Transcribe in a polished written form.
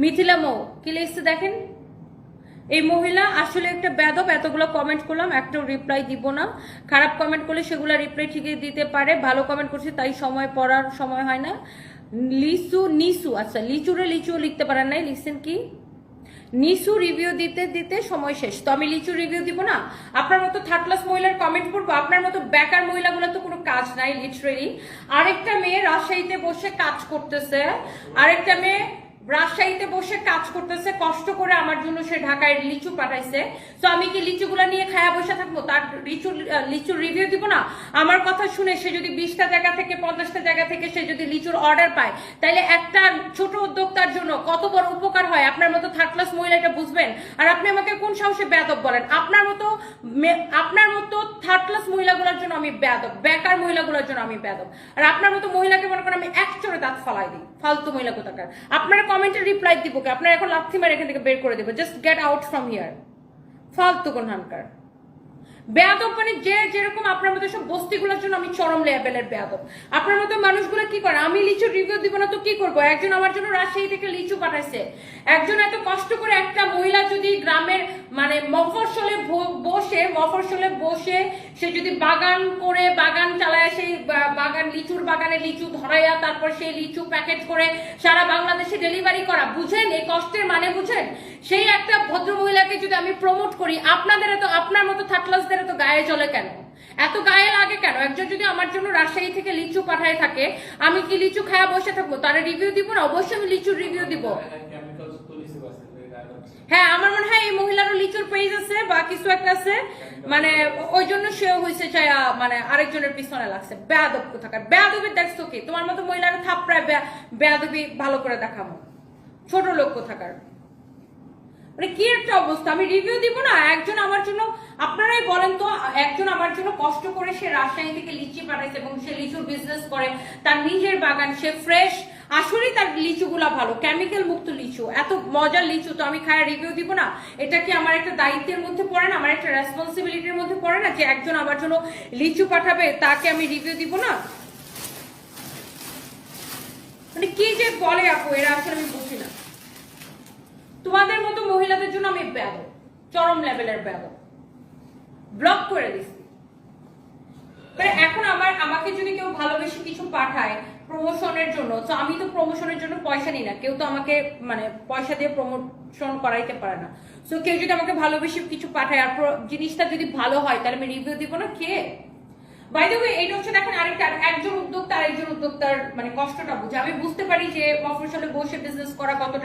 মিথিলা মৌ কি লিখছে দেখেন। এই মহিলা আসলে একটা বেদব। এতগুলো কমেন্ট করলাম, একটাও রিপ্লাই দিব না। খারাপ কমেন্ট করলে সেগুলো রিপ্লাই ঠিকই দিতে পারে, ভালো কমেন্ট করছে তাই সময় পড়ার সময় হয় না। নিসু, আচ্ছা লিচু লিখতে পারেন নাই, লিখছেন কি নিসু রিভিউ দিতে দিতে সময় শেষ। তো আমি লিচু রিভিউ দিব না? আপনার মতো থার্ড ক্লাস মহিলার কমেন্ট করবো? আপনার মতো বেকার মহিলাগুলো তো কোনো কাজ নাই লিটারেলি। আরেকটা মেয়ে রাজশাহীতে বসে কাজ করতেছে, আরেকটা মেয়ে রাজশাহীতে বসে কাজ করতেছে কষ্ট করে, আমার জন্য সে ঢাকায় লিচু পাঠাইছে। তো আমি কি লিচুগুলা নিয়ে খায়া বসে থাকবো? তার লিচুর রিভিউ দিব না? আমার কথা শুনে সে যদি 20টা জায়গা থেকে 50টা জায়গা থেকে সে যদি লিচুর অর্ডার পায়, তাহলে একটা ছোট উদ্যোক্তার জন্য কত বড় উপকার হয়। আপনার মতো থার্ড ক্লাস মহিলা এটা বুঝবেন? আর আপনি আমাকে কোন সাহসে বেয়াদব বলেন? আপনার মতো থার্ড ক্লাস মহিলাগুলোর জন্য আমি বেয়াদব, বেকার মহিলাগুলোর জন্য আমি বেয়াদব। আর আপনার মতো মহিলাকে মনে করেন আমি এক চড়ে দাঁত ফালাই দিই, ফালতু মহিলা কোথাকার। আপনারা কমেন্টে রিপ্লাই দিব কি? আপনারা এখন লাথি মারে এখান থেকে বের করে দেবো। Just get out from here. ফালতু কোন হানকার বেয়াদব, মানে যে যেরকম আপনার মতো সব বস্তিগুলোর জন্য আমি চরম লেভেলের বেয়াদব। আপনার মতো মানুষগুলো কি করে? আমি লিচু রিভিউ দিব না তো কি করবো? একজন আমার জন্য রাজশাহী থেকে লিচু পাঠাইছে, একজন এত কষ্ট করে, একটা মহিলা যদি গ্রামের মানে মফস্বলে বসে সে যদি বাগান করে, বাগান চালায়, সেই বাগান লিচুর বাগানে লিচু ধরাইয়া তারপর সেই লিচু প্যাকেট করে সারা বাংলাদেশে ডেলিভারি করা, বুঝেন এই কষ্টের মানে? বুঝেন? সেই একটা ভদ্র মহিলাকে যদি আমি প্রমোট করি, আপনাদের তো আপনার মতো থার্ড ক্লাসদের এত গায়ে জ্বলে কেন? এত গায়ে লাগে কেন? একজন যদি আমার জন্য রাজশাহী থেকে লিচু পাঠায় থাকে, আমি কি লিচু খায়া বসে থাকবো? তারা রিভিউ দিব না? অবশ্যই আমি লিচুর রিভিউ দিব। হ্যাঁ, আমার মনে হয় এই মহিলারও লিচুর পেজ আছে বা কিছু একটা আছে, মানে ওই জন্য সেও হয়েছে চায়, মানে আরেকজনের পিছনে লাগছে। বেয়াদব কোথাকার। বেয়াদবি দেখছো কি? তোমার মতো মহিলারা থাপড়ায় বেয়াদবি ভালো করে দেখাবো। ছোট লোক কোথাকার। মানে কি একটা অবস্থা! আমি রিভিউ দিব না? একজন আমার জন্য, আপনারাই বলেন তো, একজন আমার জন্য কষ্ট করে সে রাজশাহী থেকে লিচি পাঠাইছে এবং সে লিচুর বিজনেস করে, তার নিজের বাগান, সে ফ্রেশ, আসলেই তার লিচুগুলা ভালো, কেমিক্যাল মুক্ত লিচু, এত মজার লিচু, তো আমি খায় রিভিউ দিব না? এটা কি আমার একটা দায়িত্বের মধ্যে পড়ে না? আমার একটা রেসপন্সিবিলিটির মধ্যে পড়ে না যে একজন আমার জন্য লিচু পাঠাবে, তাকে আমি রিভিউ দিব না? মানে কি যে বলে আপু, এরা আসলে আমি বুঝি না। তোমাদের মতো মহিলাদের জন্য আমি বেয়াদব, চরম লেভেলের বেয়াদব। ব্লক করে দিছি। এখন আমাকে যদি কেউ ভালোবেসে কিছু পাঠায় প্রমোশনের জন্য, তো আমি তো প্রমোশনের জন্য পয়সা নিই না, কেউ তো আমাকে মানে পয়সা দিয়ে প্রমোশন করাইতে পারে না। তো কেউ যদি আমাকে ভালোবেসে কিছু পাঠায় আর জিনিসটা যদি ভালো হয়, তাহলে আমি রিভিউ দিব না? কে? বাই দ্য ওয়ে, এটা হচ্ছে দেখেন আরেকটা, একজন উদ্যোক্তা আরেকজন উদ্যোক্তার মানে কষ্টটা বুঝে। আমি বুঝতে পারি যে মফস্বলে বসে বিজনেস করা কতটা